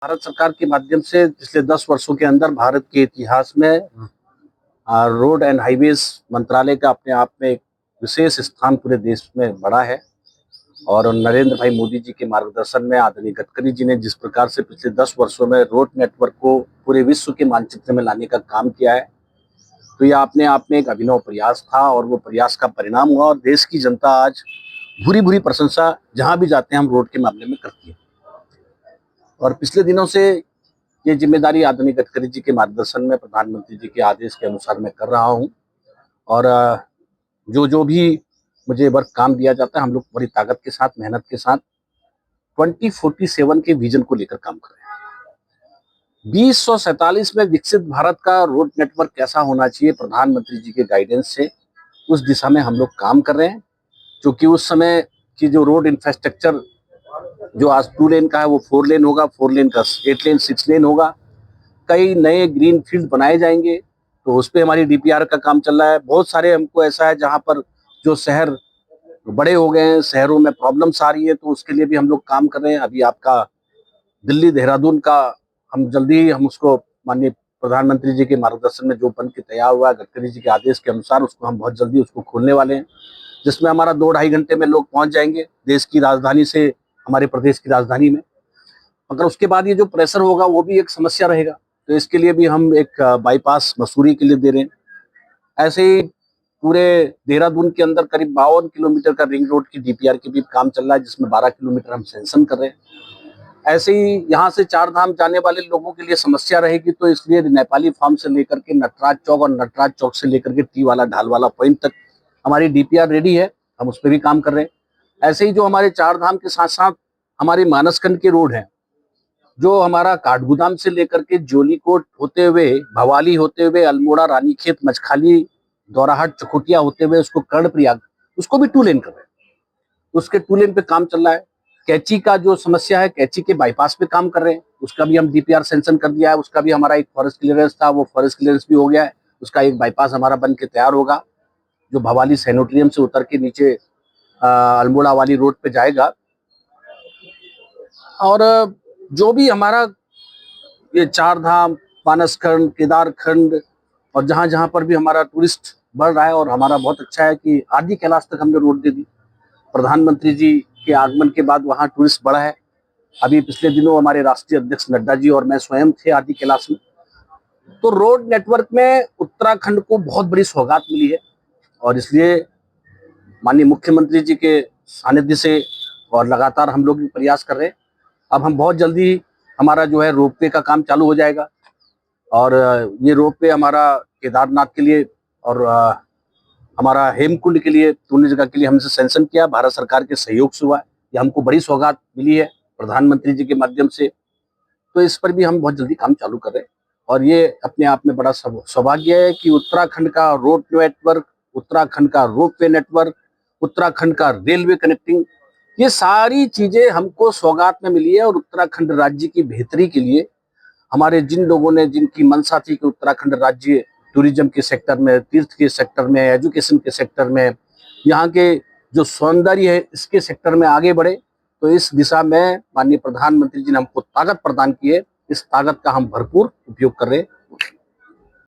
भारत सरकार के माध्यम से पिछले 10 वर्षों के अंदर भारत के इतिहास में रोड एंड हाईवेज मंत्रालय का अपने आप में एक विशेष स्थान पूरे देश में बड़ा है। और नरेंद्र भाई मोदी जी के मार्गदर्शन में आदरणीय गडकरी जी ने जिस प्रकार से पिछले 10 वर्षों में रोड नेटवर्क को पूरे विश्व के मानचित्र में लाने का काम किया है, तो यह अपने आप में एक अभिनव प्रयास था और वो प्रयास का परिणाम हुआ। और देश की जनता आज भूरी भूरी प्रशंसा जहां भी जाते हैं हम रोड के मामले में करती है। और पिछले दिनों से ये जिम्मेदारी आदरणीय गडकरी जी के मार्गदर्शन में प्रधानमंत्री जी के आदेश के अनुसार मैं कर रहा हूँ। और जो जो भी मुझे वर्क काम दिया जाता है, हम लोग बड़ी ताकत के साथ, मेहनत के साथ 2047 के विजन को लेकर काम कर रहे हैं। 2047 में विकसित भारत का रोड नेटवर्क कैसा होना चाहिए, प्रधानमंत्री जी के गाइडेंस से उस दिशा में हम लोग काम कर रहे हैं। क्योंकि उस समय की जो रोड इंफ्रास्ट्रक्चर जो आज 2 लेन का है वो 4 लेन होगा, 4 लेन का 8 लेन 6 लेन होगा। कई नए ग्रीन फील्ड बनाए जाएंगे, तो उस पर हमारी डीपीआर का काम चल रहा है। बहुत सारे हमको ऐसा है जहां पर जो शहर बड़े हो गए हैं, शहरों में प्रॉब्लम्स आ रही है, तो उसके लिए भी हम लोग काम कर रहे हैं। अभी आपका दिल्ली देहरादून का हम जल्दी हम उसको माननीय प्रधानमंत्री जी के मार्गदर्शन में जो बन के तैयार हुआ है, गडकरी जी के आदेश के अनुसार, उसको हम बहुत जल्दी उसको खोलने वाले हैं, जिसमें हमारा 2-2.5 घंटे में लोग पहुंच जाएंगे देश की राजधानी से हमारे प्रदेश की राजधानी में। मगर उसके बाद ये जो प्रेशर होगा वो भी एक समस्या रहेगा, तो इसके लिए भी हम एक बाईपास मसूरी के लिए दे रहे हैं। ऐसे ही पूरे देहरादून के अंदर करीब 52 किलोमीटर का रिंग रोड की डीपीआर की भी काम चल रहा है, जिसमें 12 किलोमीटर हम सैंक्शन कर रहे हैं। ऐसे ही यहाँ से 4 धाम जाने वाले लोगों के लिए समस्या रहेगी, तो इसलिए नेपाली फार्म से लेकर के नटराज चौक और नटराज चौक से लेकर के टी वाला ढाल वाला पॉइंट तक हमारी डीपीआर रेडी है, हम उस पर भी काम कर रहे हैं। ऐसे ही जो हमारे 4 धाम के साथ साथ हमारे मानसखंड के रोड हैं, जो हमारा काठगोदाम से लेकर के जोलीकोट होते हुए, भवाली होते हुए, अल्मोड़ा, रानीखेत, मचखाली, दौराहाट, चकोटिया होते हुए उसको कर्णप्रयाग, उसको भी 2 लेन कर रहे हैं। उसके 2 लेन पे काम चल रहा है। कैची का जो समस्या है, कैची के बाईपास पे काम कर रहे हैं, उसका भी हम डीपीआर सैंक्शन कर दिया है। उसका भी हमारा एक फॉरेस्ट क्लियरेंस था, वो फॉरेस्ट क्लियरेंस भी हो गया है। उसका एक बाईपास हमारा बन के तैयार होगा, जो भवाली सैनिटोरियम से उतर के नीचे अल्मोड़ा वाली रोड पे जाएगा। और जो भी हमारा ये 4 धाम, मानसखंड, केदारखंड और जहां जहां पर भी हमारा टूरिस्ट बढ़ रहा है, और हमारा बहुत अच्छा है कि आदि कैलाश तक हमने रोड दे दी। प्रधानमंत्री जी के आगमन के बाद वहां टूरिस्ट बढ़ा है। अभी पिछले दिनों हमारे राष्ट्रीय अध्यक्ष नड्डा जी और मैं स्वयं थे आदि कैलाश में। तो रोड नेटवर्क में उत्तराखंड को बहुत बड़ी सौगात मिली है, और इसलिए माननीय मुख्यमंत्री जी के सानिध्य से और लगातार हम लोग भी प्रयास कर रहे हैं। अब हम बहुत जल्दी हमारा जो है रोपवे का काम चालू हो जाएगा, और ये रोपवे हमारा केदारनाथ के लिए और हमारा हेमकुंड के लिए, दोनों जगह के लिए हमसे सैंक्शन किया, भारत सरकार के सहयोग से हुआ है। ये हमको बड़ी सौगात मिली है प्रधानमंत्री जी के माध्यम से, तो इस पर भी हम बहुत जल्दी काम चालू कर रहे हैं। और ये अपने आप में बड़ा सौभाग्य है कि उत्तराखंड का रोड नेटवर्क, उत्तराखंड का रोपवे नेटवर्क, उत्तराखंड का रेलवे कनेक्टिंग, ये सारी चीजें हमको सौगात में मिली है। और उत्तराखंड राज्य की बेहतरी के लिए हमारे जिन लोगों ने, जिनकी मंशा थी कि उत्तराखंड राज्य टूरिज्म के सेक्टर में, तीर्थ के सेक्टर में, एजुकेशन के सेक्टर में, यहाँ के जो सौंदर्य है इसके सेक्टर में आगे बढ़े, तो इस दिशा में माननीय प्रधानमंत्री जी ने हमको ताकत प्रदान की है। इस ताकत का हम भरपूर उपयोग कर रहे हैं।